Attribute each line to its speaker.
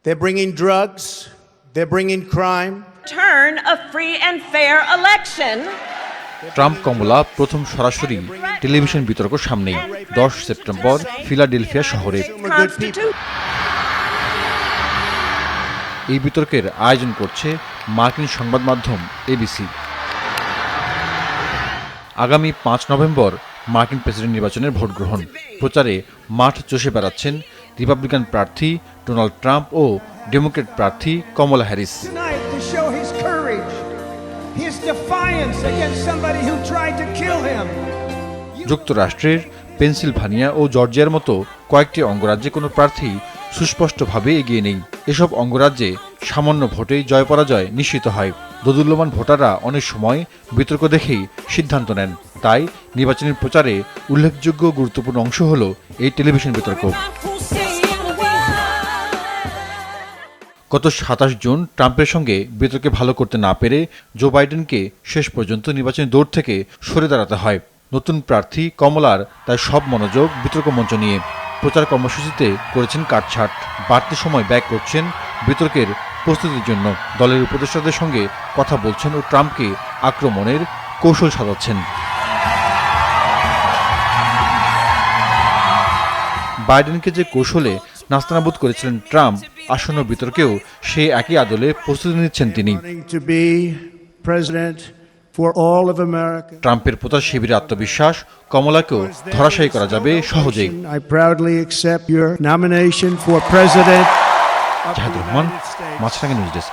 Speaker 1: They're bringing drugs, they're bringing crime.
Speaker 2: Turn a free and fair election.
Speaker 3: Trump Kamala প্রথম সরাসরি television বিতর্ক সামনেই 10 September Philadelphia শহরে। এই বিতর্কের আয়োজন করছে মার্কিন সংবাদ মাধ্যম এবিসি। আগামী 5 নভেম্বর মার্কিন প্রেসিডেন্ট নির্বাচনের ভোট গ্রহণ প্রচারে মাঠ চষে বেড়াচ্ছেন রিপাবলিকান প্রার্থী ডোনাল্ড ট্রাম্প ও ডেমোক্র্যাট প্রার্থী কমলা হ্যারিস। যুক্তরাষ্ট্রের পেনসিলভানিয়া ও জর্জিয়ার মতো কয়েকটি অঙ্গরাজ্যে কোনো প্রার্থী সুস্পষ্টভাবে এগিয়ে নেই। এসব অঙ্গরাজ্যে সামান্য ভোটেই জয় পরাজয় নিশ্চিত হয়। দোদুল্যমান ভোটাররা অনেক সময় বিতর্ক দেখেই সিদ্ধান্ত নেন। তাই নির্বাচনী প্রচারে উল্লেখযোগ্য গুরুত্বপূর্ণ অংশ হল এই টেলিভিশন বিতর্ক। গত 27 জুন ট্রাম্পের সঙ্গে বিতর্কে ভালো করতে না পেরে জো বাইডেনকে শেষ পর্যন্ত নির্বাচনী দৌড় থেকে সরে দাঁড়াতে হয়। নতুন প্রার্থী কমলার তাই সব মনোযোগ বিতর্ক মঞ্চ নিয়ে। প্রচার কর্মসূচিতে করেছেন কাটছাঁট, বাড়তি সময় ব্যয় করছেন বিতর্কের প্রস্তুতির জন্য। দলের উপদেষ্টাদের সঙ্গে কথা বলছেন ও ট্রাম্পকে আক্রমণের কৌশল সাজাচ্ছেন। বাইডেনকে যে কৌশলে নাস্তানাবুদ করেছিলেন ট্রাম্প, আসন্ন বিতর্কেও সেই একই আদলে প্রস্তুতি নিচ্ছেন তিনি। ট্রাম্পের প্রচার শিবিরে আত্মবিশ্বাস, কমলাকেও ধরাশায়ী করা যাবে সহজেই। জাহিদুর রহমান, মাছরাঙা নিউজ ডেস্ক।